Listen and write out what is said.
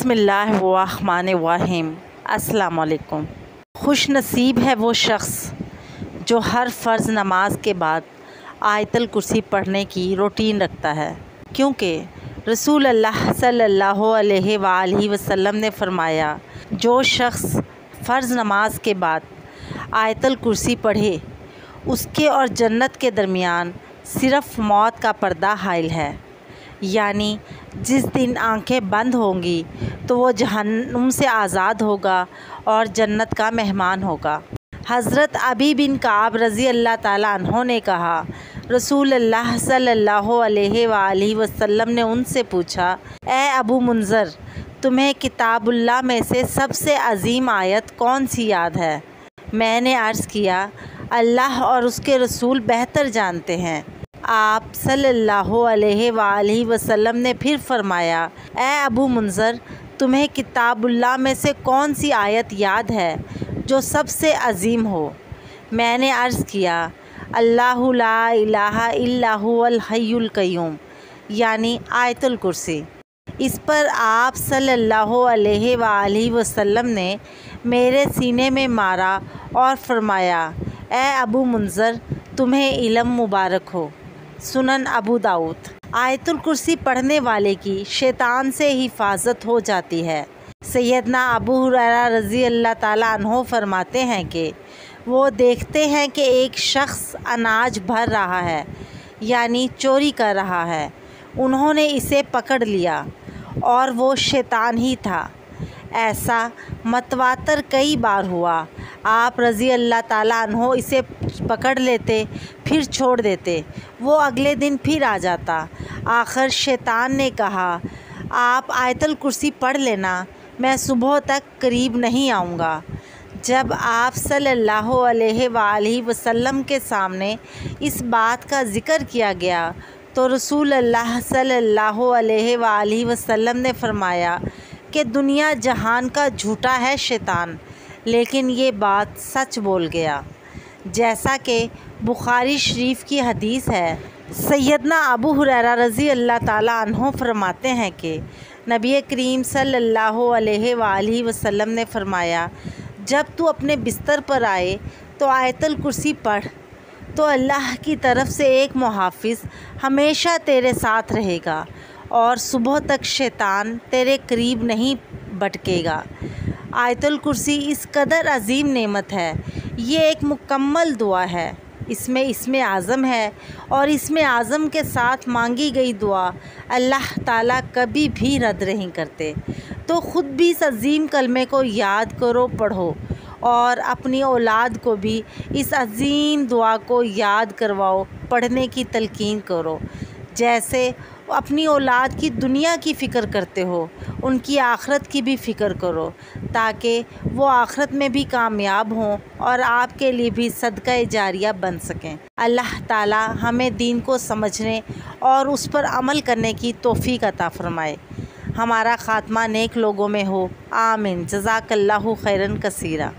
بسم اللہ الرحمن الرحیم۔ السلام علیکم۔ خوش نصیب ہے وہ شخص جو ہر فرض نماز کے بعد آیت الکرسی پڑھنے کی روٹین رکھتا ہے، کیونکہ رسول اللہ صلی اللہ علیہ وآلہ وسلم نے فرمایا، جو شخص فرض نماز کے بعد آیت الکرسی پڑھے اس کے اور جنت کے درمیان صرف موت کا پردہ حائل ہے، یعنی جس دن آنکھیں بند ہوں گی تو وہ جہنم سے آزاد ہوگا اور جنت کا مہمان ہوگا۔ حضرت ابی بن کعب رضی اللہ تعالیٰ عنہ نے کہا، رسول اللہ صلی اللہ علیہ وآلہ وسلم نے ان سے پوچھا، اے ابو منذر، تمہیں کتاب اللہ میں سے سب سے عظیم آیت کون سی یاد ہے؟ میں نے عرض کیا، اللہ اور اس کے رسول بہتر جانتے ہیں۔ آپ صلی اللہ علیہ وآلہ وسلم نے پھر فرمایا، اے ابو منذر، تمہیں کتاب اللہ میں سے کون سی آیت یاد ہے جو سب سے عظیم ہو؟ میں نے عرض کیا، اللہ لا الہ الا هو الحی القیوم، یعنی آیت الکرسی۔ اس پر آپ صلی اللہ علیہ وآلہ وسلم نے میرے سینے میں مارا اور فرمایا، اے ابو منذر، تمہیں علم مبارک ہو۔ سنن ابو داؤد۔ آیت الکرسی پڑھنے والے کی شیطان سے حفاظت ہو جاتی ہے۔ سیدنا ابو ہریرہ رضی اللہ تعالیٰ عنہ فرماتے ہیں کہ وہ دیکھتے ہیں کہ ایک شخص اناج بھر رہا ہے، یعنی چوری کر رہا ہے۔ انہوں نے اسے پکڑ لیا اور وہ شیطان ہی تھا۔ ایسا متواتر کئی بار ہوا۔ آپ رضی اللہ تعالیٰ عنہ اسے پکڑ لیتے، پھر چھوڑ دیتے، وہ اگلے دن پھر آ جاتا۔ آخر شیطان نے کہا، آپ آیت الکرسی پڑھ لینا، میں صبح تک قریب نہیں آؤں گا۔ جب آپ صلی اللہ علیہ وآلہ وسلم کے سامنے اس بات کا ذکر کیا گیا تو رسول اللہ صلی اللہ علیہ وآلہ وسلم نے فرمایا کہ دنیا جہان کا جھوٹا ہے شیطان، لیکن یہ بات سچ بول گیا۔ جیسا کہ بخاری شریف کی حدیث ہے، سیدنا ابو ہریرہ رضی اللہ تعالیٰ عنہ فرماتے ہیں کہ نبی کریم صلی اللہ علیہ وآلہ وسلم نے فرمایا، جب تو اپنے بستر پر آئے تو آیت الکرسی پڑھ، تو اللہ کی طرف سے ایک محافظ ہمیشہ تیرے ساتھ رہے گا اور صبح تک شیطان تیرے قریب نہیں بھٹکے گا۔ آیت الکرسی اس قدر عظیم نعمت ہے، یہ ایک مکمل دعا ہے۔ اس میں اسم اعظم ہے اور اسم اعظم کے ساتھ مانگی گئی دعا اللہ تعالیٰ کبھی بھی رد نہیں کرتے۔ تو خود بھی اس عظیم کلمے کو یاد کرو، پڑھو اور اپنی اولاد کو بھی اس عظیم دعا کو یاد کرواؤ، پڑھنے کی تلقین کرو۔ جیسے اپنی اولاد کی دنیا کی فکر کرتے ہو، ان کی آخرت کی بھی فکر کرو، تاکہ وہ آخرت میں بھی کامیاب ہوں اور آپ کے لیے بھی صدقہ جاریہ بن سکیں۔ اللہ تعالی ہمیں دین کو سمجھنے اور اس پر عمل کرنے کی توفیق عطا فرمائے۔ ہمارا خاتمہ نیک لوگوں میں ہو، آمین۔ جزاک اللہ خیرا کثیرا۔